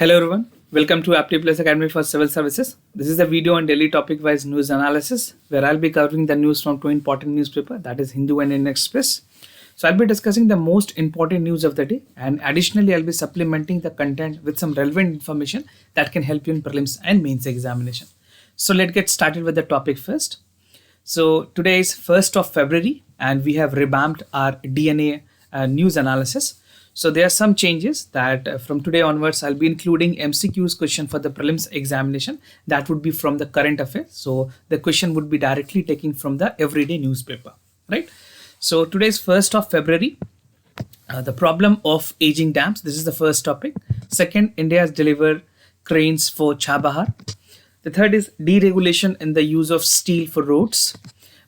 Hello everyone, welcome to Apti Plus Academy for Civil Services. This is a video on daily topic-wise news analysis where I'll be covering the news from two important newspapers, that is Hindu and Indian Express. So I'll be discussing the most important news of the day, and additionally I'll be supplementing the content with some relevant information that can help you in prelims and mains examination. So let's get started with the topic first. So today is 1st of February and we have revamped our DNA news analysis. So there are some changes that from today onwards I'll be including MCQs question for the prelims examination. That would be from the current affairs. So the question would be directly taken from the everyday newspaper, right? So today is 1st of February. The problem of aging dams. This is the first topic. Second, India has delivered cranes for Chabahar. The third is deregulation in the use of steel for roads.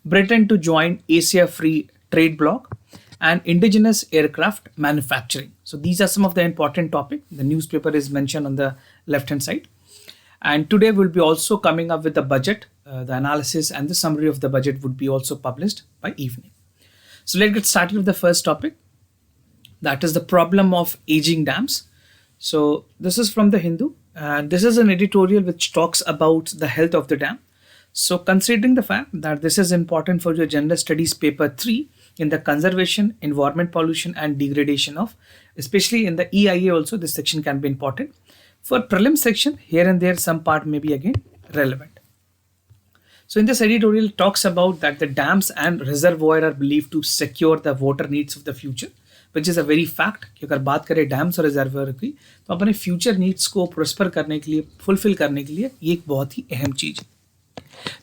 Britain to join Asia Free Trade Bloc and indigenous aircraft manufacturing. So these are some of the important topics. The newspaper is mentioned on the left hand side. And today we'll be also coming up with the budget. The analysis and the summary of the budget would be also published by evening. So let's get started with the first topic. That is the problem of aging dams. So this is from the Hindu. And this is an editorial which talks about the health of the dam. So considering the fact that this is important for your general studies paper 3 in the conservation, environment pollution and degradation of, especially in the EIA also, this section can be important. For prelim section, here and there some part may be again relevant. So in this editorial talks about that the dams and reservoir are believed to secure the water needs of the future, which is a very fact. कि अगर बात करें dams और reservoir की तो अपने future needs को prosper करने के लिए, फुलफिल करने के लिए ये एक बहुत ही अहम चीज है.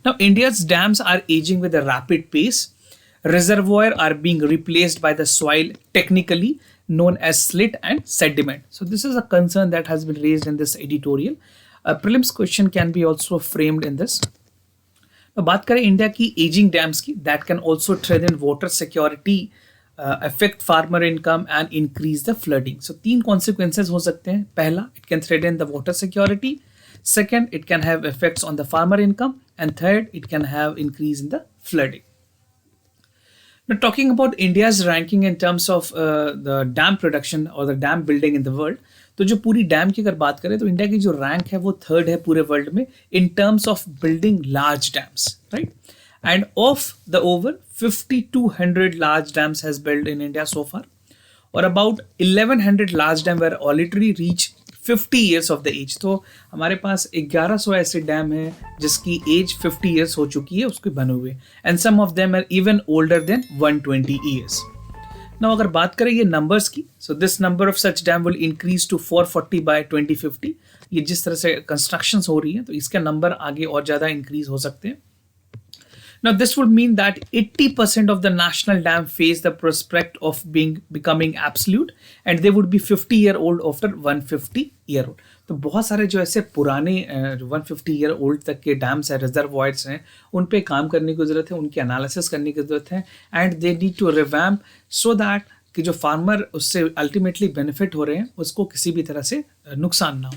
Now India's dams are aging with a rapid pace. Reservoirs are being replaced by the soil, technically known as slit and sediment. So this is a concern that has been raised in this editorial. A prelims question can be also framed in this. Now बात करें India की aging dams की, that can also threaten water security, affect farmer income and increase the flooding. So तीन consequences हो सकते हैं. पहला, it can threaten the water security. Second, it can have effects on the farmer income. And third, it can have increase in the flooding. Now talking about India's ranking in terms of the dam production or the dam building in the world, तो जो पूरी dam की अगर बात करें तो India की जो रैंक है वो थर्ड है पूरे वर्ल्ड में in terms of building large dams, right? End of the over 5200 large dams has built in India so far, or about 1100 large dam were already reached 50 years of the age. तो हमारे पास 1100 ऐसे dam है जिसकी as 50 years हो चुकी है उसके बने हुए, and some of them are even older than 120 years. Now अगर बात करें ये नंबर्स की, so this number of such dam will increase to 440 by 2050. ये जिस तरह से कंस्ट्रक्शंस हो रही हैं तो इसका नंबर आगे और ज़्यादा इंक्रीज हो सकते हैं. Now this would mean that 80% of the national dam face the prospect of becoming absolute, and they would be 50-year-old after 150-year-old. तो बहुत सारे जो ऐसे पुराने 150-year-old तक के डैम्स हैं, रिजर्वॉयर्स हैं, उन पे काम करने की ज़रूरत है, उनकी एनालिसिस करने की ज़रूरत है, and they need to revamp so that कि जो फार्मर उससे अल्टीमेटली बेनिफिट हो रहे हैं उसको किसी भी तरह से नुकसान ना हो.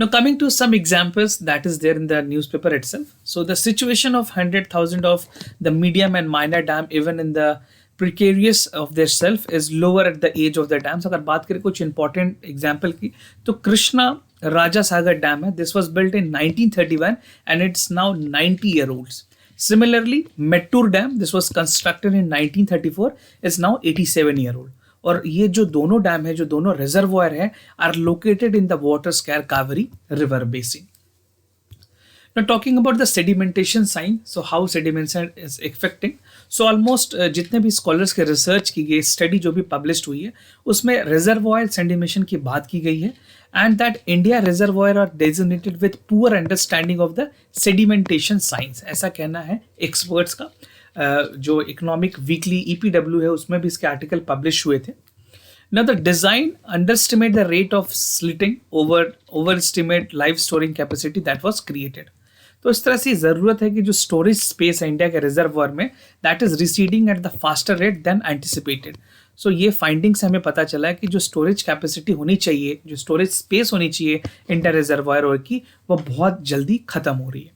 Now coming to some examples that is there in the newspaper itself. So the situation of 100,000 of the medium and minor dam, even in the precarious of their self, is lower at the age of the dams. अगर बात करें कुछ important example की तो कृष्णा राजा सागर dam है. This was built in 1931 and it's now 90-year-olds. Similarly, Mettur Dam, this was constructed in 1934, is now 87-year-old. और ये जो दोनों डैम है, जो दोनों रिजर्वॉयर है, are located in the water scarce Kaveri river basin. Now talking about the sedimentation sign, so how sedimentation is affecting. So almost जितने भी स्कॉलर्स के रिसर्च की गई स्टडी जो भी पब्लिश्ड हुई है उसमें रिजर्वॉयर सेडिमेशन की बात की गई है, and that India reservoir are designated with poor understanding of the sedimentation science, ऐसा कहना है एक्सपर्ट्स का. जो इकोनॉमिक वीकली EPW है उसमें भी इसके आर्टिकल पब्लिश हुए थे. Now the design underestimate the rate of slitting, overestimate live storing capacity that was created. तो इस तरह से ज़रूरत है कि जो स्टोरेज स्पेस है इंडिया के रिजर्वर में that is receding at the faster rate than anticipated. So ये फाइंडिंग से हमें पता चला है कि जो स्टोरेज कैपेसिटी होनी चाहिए, जो स्टोरेज स्पेस होनी चाहिए इंडिया रिजर्वायर की, वो बहुत जल्दी खत्म हो रही है.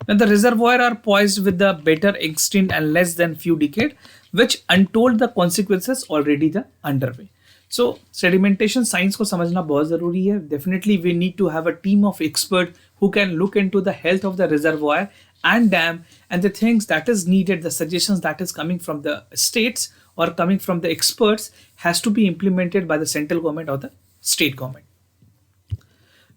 Now the reservoir are poised with the better extent and less than few decade, which untold the consequences already the underway. So sedimentation science को समझना बहुत ज़रूरी है. Definitely we need to have a team of expert who can look into the health of the reservoir and dam and the things that is needed, the suggestions that is coming from the states or coming from the experts has to be implemented by the central government or the state government.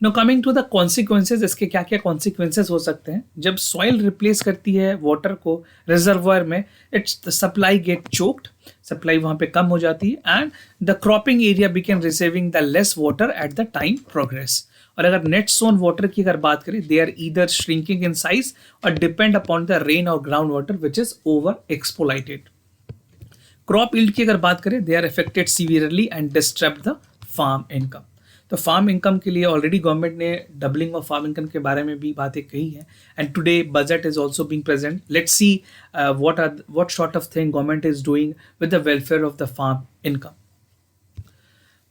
Now coming to the consequences, इसके क्या क्या consequences हो सकते हैं जब soil replace करती है water को reservoir में. It's the supply get choked, supply वहाँ पे कम हो जाती है and the cropping area begin receiving the less water at the time progress. और अगर नेट सोन वाटर की अगर बात करें, they are either shrinking in size or depend upon the rain और ground water which is over exploited. Crop yield की अगर बात करें, they are affected severely and disturb the farm income. तो फार्म इनकम के लिए ऑलरेडी गवर्नमेंट ने doubling of farm income के बारे में भी बातें कही हैं and today budget is also being present. Let's see what sort of thing government is doing with the welfare of the farm income.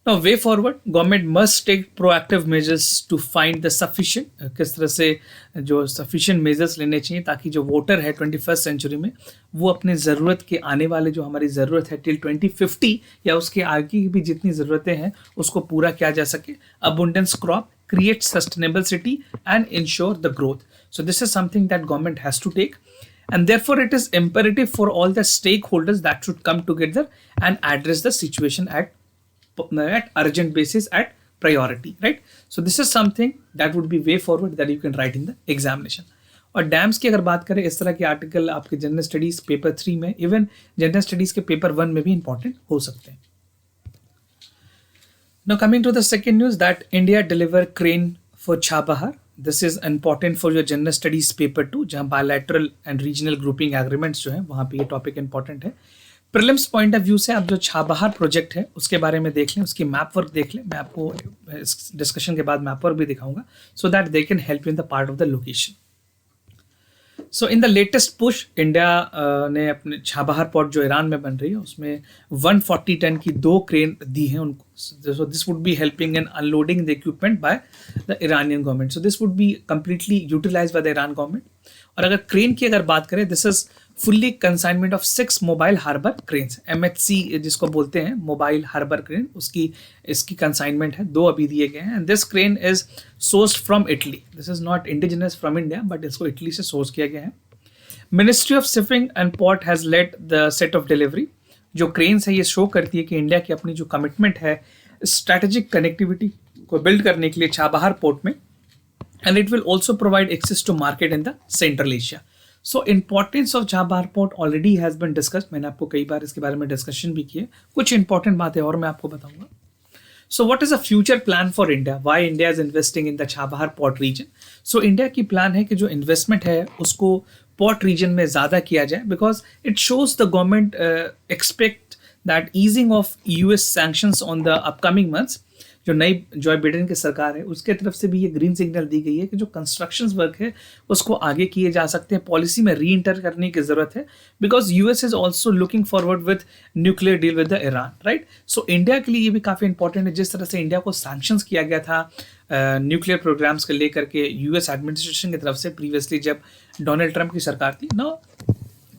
Now, way forward, government must take proactive measures to find the sufficient किस तरह से जो sufficient measures लेने चाहिए ताकि जो voter है 21st century में वो अपने ज़रूरत के आने वाले जो हमारी ज़रूरत है टिल 2050 या उसके आगे की भी जितनी ज़रूरतें हैं उसको पूरा किया जा सके. Abundance crop, create sustainable city and ensure the growth. So this is something that government has to take. And therefore, it is imperative for all the stakeholders that should come together and address the situation at urgent basis at priority, right? So this is something that would be way forward that you can write in the examination. और dams की अगर बात करें, इस तरह के article आपके general studies paper 3 में, इवन जनरल स्टडीज के पेपर 1 में भी इंपॉर्टेंट हो सकते हैं. Now coming to the second news that India deliver crane for Chabahar. This is important for your general studies paper 2 जहाँ bilateral and regional grouping agreements जो हैं वहाँ पे ये टॉपिक इंपॉर्टेंट है. प्रीलिम्स पॉइंट ऑफ व्यू से आप जो छाबहार प्रोजेक्ट है उसके बारे में देख लें, उसकी मैप वर्क देख लें. मैं आपको इस डिस्कशन के बाद मैप वर्क भी दिखाऊंगा so that they can help you in the part of the location. So in the latest push India ने अपने छाबहार पोर्ट जो ईरान में बन रही है उसमें 140 टन की 2 क्रेन दी हैं उनको. So this would be helping in unloading the equipment by the Iranian government. So this would be completely utilize by the Iran government. और अगर क्रेन की अगर बात करें, this is fully consignment of 6 mobile harbour cranes, MHC जिसको बोलते हैं mobile harbour crane, उसकी इसकी कंसाइनमेंट है. 2 अभी दिए गए हैं and this crane is sourced from Italy. This is not indigenous from India but इसको इटली से सोर्स किया गया है. Ministry of shipping and port has lead the set of delivery. जो क्रेन्स है ये शो करती है कि इंडिया की अपनी जो कमिटमेंट है स्ट्रैटेजिक कनेक्टिविटी को बिल्ड करने के लिए छाबहार पोर्ट में, and it will also provide access to market in the central Asia. So importance of Chabahar port already has been discussed. मैंने आपको कई बार इसके बारे में डिस्कशन भी किए. कुछ इंपॉर्टेंट बातें और मैं आपको बताऊंगा. So what is a future plan for India, why India is investing in the Chabahar port region. So India की प्लान है कि जो इन्वेस्टमेंट है उसको पोर्ट रीजन में ज़्यादा किया जाए because it shows the government expect that easing of US sanctions on the upcoming months. जो नई जॉय बिडेन की सरकार है उसके तरफ से भी ये ग्रीन सिग्नल दी गई है कि जो कंस्ट्रक्शन वर्क है उसको आगे किए जा सकते हैं. पॉलिसी में री इंटर करने की जरूरत है because US is also looking forward with nuclear deal with the Iran, right. So India के लिए ये भी काफ़ी इंपॉर्टेंट है. जिस तरह से इंडिया को सैंक्शंस किया गया था न्यूक्लियर प्रोग्राम्स को लेकर के US एडमिनिस्ट्रेशन की तरफ से प्रीवियसली जब डोनाल्ड ट्रंप की सरकार थी. Now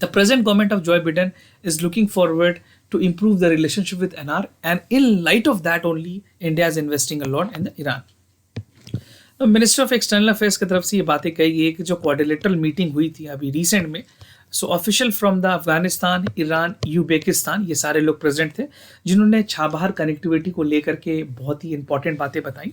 the present government of Joy Biden is looking forward to improve the relationship with NR, and in light of that only India is investing a lot in the Iran. Now, Minister of External Affairs की तरफ से ये बातें कही गई कि जो quadrilateral meeting हुई थी अभी रिसेंट में, so official from the Afghanistan, Iran, Uzbekistan ये सारे लोग प्रेजेंट थे जिन्होंने छाबहार कनेक्टिविटी को लेकर के बहुत ही इंपॉर्टेंट बातें बताई.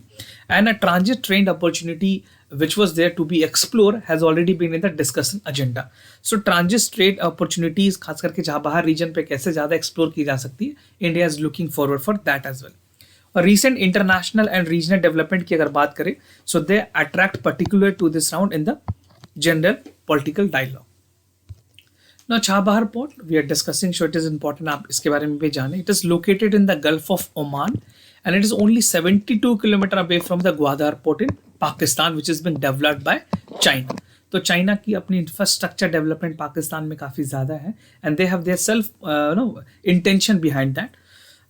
And a transit train opportunity which was there to be explored has already been in the discussion agenda. So transit trade opportunities खास करके छाबहार रीजन पे कैसे ज़्यादा एक्सप्लोर की जा सकती है, India is looking forward for that as well. और recent international and regional development की अगर बात करें, so they attract particular to this round in the general political dialogue. Now Chabahar port we are discussing, so it is important आप इसके बारे में भी जानें. It is located in the Gulf of Oman and it is only 72 kilometer away from the Gwadar port in Pakistan which is being developed by China. तो China की अपनी infrastructure development Pakistan में काफ़ी ज़्यादा है and they have their self intention behind that.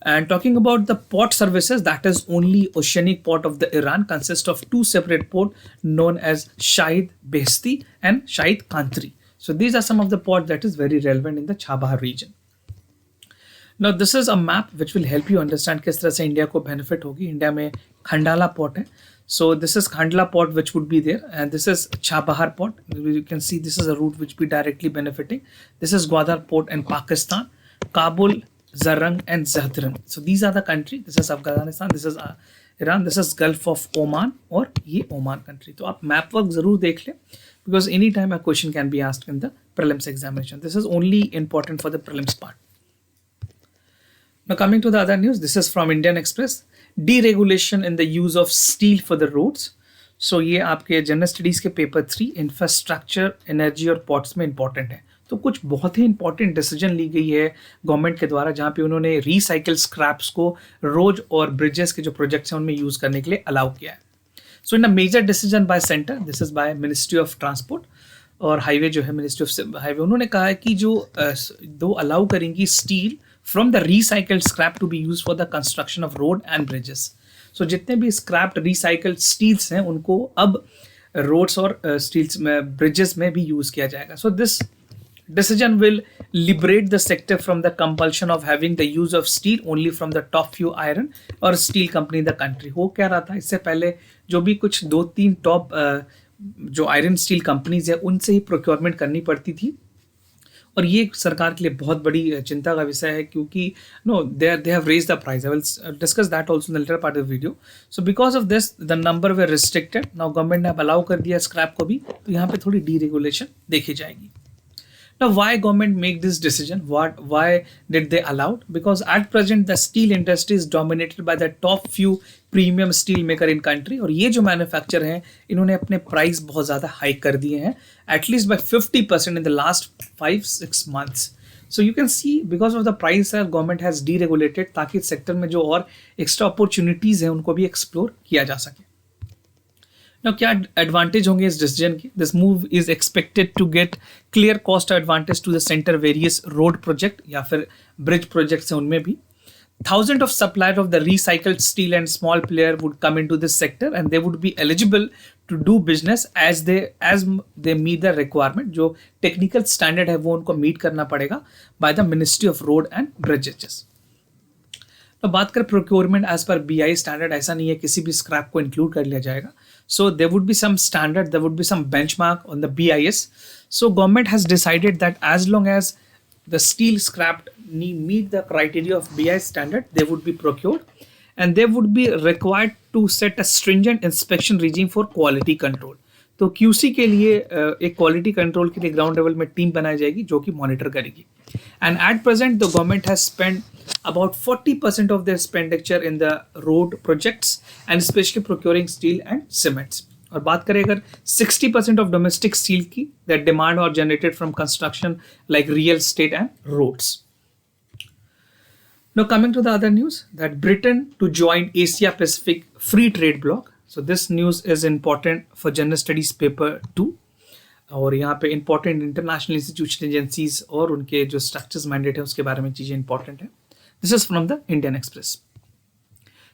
And talking about the port services, that is only oceanic port of the Iran consist of 2 separate ports known as Shahid Beheshti and Shahid Kantri. So these are some of the ports that is very relevant in the Chabahar region. Now this is a map which will help you understand किस तरह से India को benefit होगी. India में Khandala port है. So this is Khandala port which would be there, and this is Chabahar port. You can see this is a route which be directly benefiting. This is Gwadar port in Pakistan, Kabul, Zarang and Zahdran. So these are the country. This is Afghanistan, this is Iran, this is Gulf of Oman और ये Oman country. तो आप map work जरूर देख लें because any time a question can be asked in the prelims examination. This is only important for the prelims part. Now coming to the other news, this is from Indian Express. Deregulation in the use of steel for the roads. So ये आपके general studies के paper 3 infrastructure, energy और ports में important है. तो कुछ बहुत ही important decision ली गई है गवर्नमेंट के द्वारा, जहाँ पे उन्होंने रिसाइकल स्क्रैप्स को रोड और ब्रिजेस के जो प्रोजेक्ट्स हैं उनमें यूज करने के लिए अलाउ किया है. So in a major decision by centre, this is by ministry of transport और हाईवे जो है मिनिस्ट्री ऑफ हाईवे, उन्होंने कहा है कि जो दो अलाउ करेंगी steel from the recycled scrap to be used for the construction of road and bridges. So जितने भी scrapped recycled steels हैं उनको अब roads और steels में bridges में भी use किया जाएगा. So this decision will liberate the sector from the compulsion of having the use of steel only from the top few iron or steel company in the country. हो क्या रहा था, इससे पहले जो भी कुछ 2-3 टॉप जो आयरन स्टील कंपनीज है उनसे ही प्रोक्योरमेंट करनी पड़ती थी. और ये सरकार के लिए बहुत बड़ी चिंता का विषय है क्योंकि no they have raise the price. I will discuss that also in the latter part of video. So because of this the number were restricted. Now government ने अब अलाउ कर दिया स्क्रैप को भी, तो यहाँ पे थोड़ी डीरेगुलेशन देखी जाएगी. Now, why government make this decision? Why did they allow? Because at present the steel industry is dominated by the top few premium steel maker in country. और ये जो मैन्युफैक्चर हैं इन्होंने अपने प्राइस बहुत ज़्यादा हाइक कर दिए हैं, at least by 50% in the last 5-6 months. So you can see because of the price government has deregulated ताकि इस सेक्टर में जो और एक्स्ट्रा अपॉर्चुनिटीज़ हैं उनको भी एक्सप्लोर किया जा सके. Now, क्या एडवांटेज होंगे इस डिसीजन की? This move is expected to get clear cost advantage to the centre various road project या फिर ब्रिज प्रोजेक्ट्स हैं उनमें भी. Thousands of suppliers of the recycled steel and small player would come into this sector and they would be eligible to do business as they meet the requirement. जो technical standard है वो उनको meet करना पड़ेगा by the Ministry of Road and Bridges. तो बात करें procurement as per BI standard, ऐसा नहीं है किसी भी स्क्रैप को इंक्लूड कर लिया जाएगा. So there would be some standard, there would be some benchmark on the BIS. So government has decided that as long as the steel scrapped meet the criteria of BI standard, they would be procured and they would be required to set a stringent inspection regime for quality control. तो QC के लिए एक quality control के लिए ground level में team बनाई जाएगी जो कि मॉनिटर करेगी. And at present the government has spend about 40% of their expenditure in the road projects and especially procuring steel and cements. और बात करें अगर 60% of domestic steel की that demand are generated from construction like real estate and roads. Now coming to the other news, that Britain to join Asia Pacific Free Trade Bloc. So this news is important for General Studies paper 2. और यहाँ पे important international institution agencies और उनके जो structures mandate है उसके बारे में चीज़ें इंपॉर्टेंट है. This is from the Indian Express.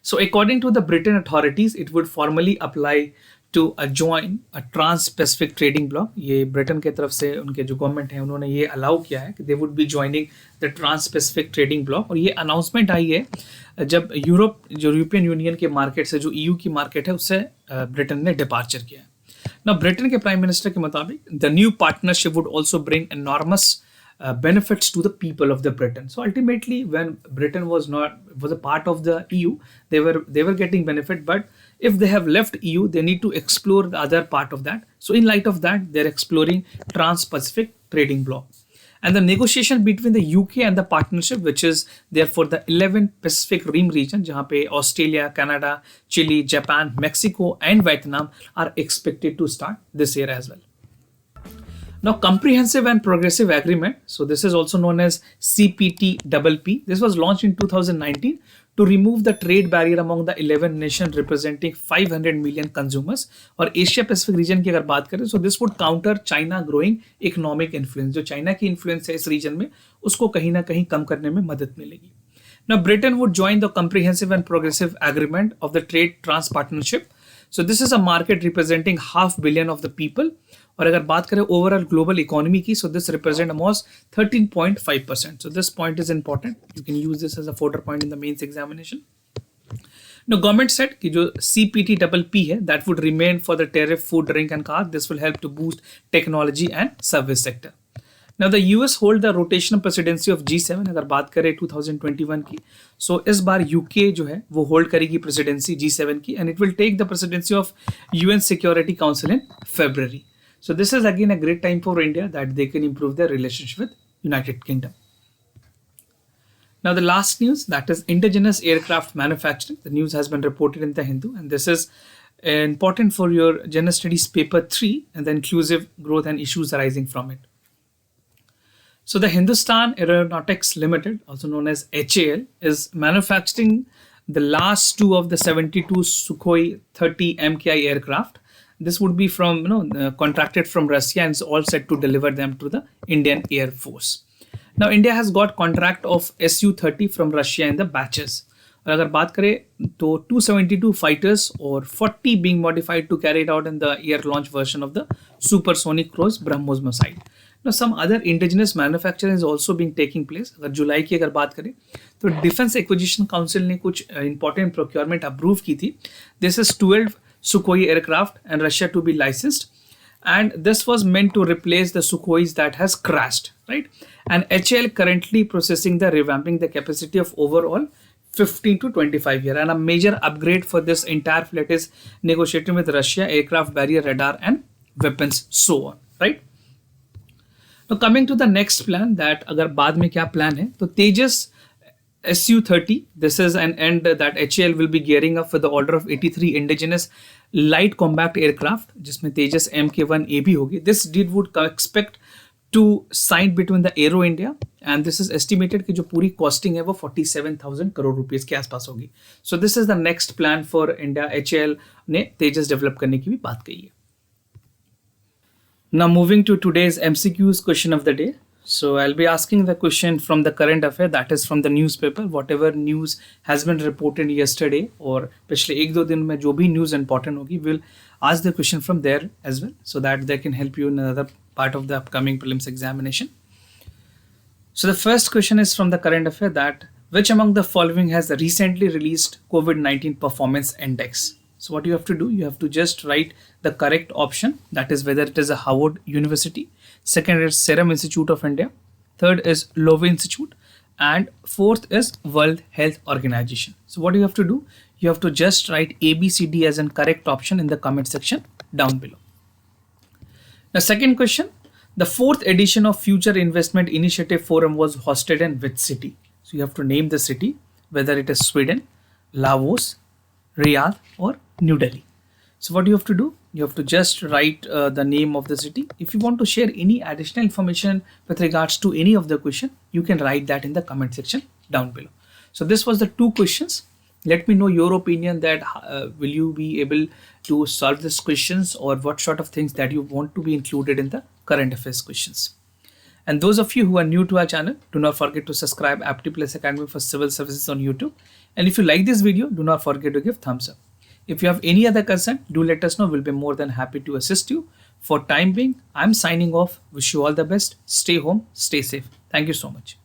So according to the Britain authorities it would formally apply to join a trans Pacific trading bloc. ये ब्रिटेन की तरफ से उनके जो गवर्नमेंट है उन्होंने ये अलाउ किया है कि they would be joining the trans Pacific trading bloc. और ये अनाउंसमेंट आई है जब यूरोपियन यूनियन के मार्केट से जो EU की मार्केट है उससे ब्रिटेन ने डिपार्चर किया है. Now, ब्रिटेन के प्राइम मिनिस्टर के मुताबिक the new partnership would also bring enormous benefits to the people of the Britain. So ultimately, when Britain was a part of the EU, they were getting benefit. But if they have left EU, they need to explore the other part of that. So in light of that, they're exploring Trans-Pacific Trading Bloc. And the negotiation between the UK and the partnership, which is there for the 11 Pacific Rim region, जहाँ पे Australia, Canada, Chile, Japan, Mexico, and Vietnam are expected to start this year as well. Now, Comprehensive and Progressive Agreement, so this is also known as CPTPP. This was launched in 2019 to remove the trade barrier among the 11 nations representing 500 million consumers. और Asia Pacific region की अगर बात करें, so this would counter China growing economic influence. जो China की influence है इस reason में उसको कहीं ना कहीं कम करने में मदद मिलेगी. Now, Britain would join the Comprehensive and Progressive Agreement of the Trade Trans Partnership. So this is a market representing 500 million of the people. और अगर बात करें ओवरऑल ग्लोबल इकोनॉमी की, so this represent almost 13.5%. So this point is important. You can use this as a fodder point in the mains examination. Now, government said कि जो CPTPP है, that would remain for the tariff, food, drink and car. This will help to boost technology and service sector. Now, the US hold the rotational presidency of G7. अगर बात करें 2021 की, so इस बार UK जो है वो hold करेगी presidency G7 की, and it will take the presidency of UN Security Council in February. So this is again a great time for India that they can improve their relationship with United Kingdom. Now the last news, that is indigenous aircraft manufacturing. The news has been reported in the Hindu, and this is important for your General Studies paper 3 and the inclusive growth and issues arising from it. So the Hindustan Aeronautics Limited, also known as HAL, is manufacturing the last two of the 72 Sukhoi 30 MKI aircraft. This would be from contracted from Russia and is all set to deliver them to the Indian Air Force. Now India has got contract of Su-30 from Russia in the batches. और अगर बात करें तो 272 fighters और 40 being modified to carry it out in the air launch version of the supersonic cruise BrahMos missile. Now some other indigenous manufacturing is also being taking place. अगर जुलाई की अगर बात करें तो डिफेंस एक्विजिशन काउंसिल ने कुछ important procurement approve की थी. This is 12 Sukhoi aircraft and Russia to be licensed, and this was meant to replace the Sukhois that has crashed, right? And HAL currently processing the revamping the capacity of overall 15 to 25 year, and a major upgrade for this entire fleet is negotiating with Russia, aircraft barrier radar and weapons, so on, right? Now coming to the next plan, that agar baad mein kya plan hai, to Tejas Su-30, this is an end that HAL will be gearing up for the order of 83 indigenous light combat aircraft, जिसमें Tejas Mk1A भी होगी. This deal would expect to sign between the Aero India, and this is estimated कि जो पूरी costing है वो 47,000 crore rupees के आसपास होगी. So this is the next plan for India. HAL ने Tejas develop करने की भी बात कही है. Now moving to today's MCQs question of the day. So I'll be asking the question from the current affair, that is from the newspaper. Whatever news has been reported yesterday और पिछले एक दो दिन में जो भी news important होगी, we'll ask the question from there as well, so that they can help you in another part of the upcoming prelims examination. So the first question is from the current affair, that which among the following has recently released COVID-19 performance index? So what you have to do, you have to just write the correct option, that is whether it is a Harvard University, second is Serum Institute of India, third is Lowy Institute, and fourth is World Health Organization. So what you have to do, you have to just write A, B, C, D as a correct option in the comment section down below. The second question, the fourth edition of Future Investment Initiative Forum was hosted in which city? So you have to name the city, whether it is Sweden, Laos, Riyadh or New Delhi. So what you have to do, you have to just write the name of the city. If you want to share any additional information with regards to any of the question, you can write that in the comment section down below. So this was the two questions. Let me know your opinion, that will you be able to solve these questions, or what sort of things that you want to be included in the current affairs questions. And those of you who are new to our channel, do not forget to subscribe Aptitude Academy for Civil Services on YouTube. And if you like this video, do not forget to give thumbs up. If you have any other concern, do let us know. We'll be more than happy to assist you. For time being, I'm signing off. Wish you all the best. Stay home, stay safe. Thank you so much.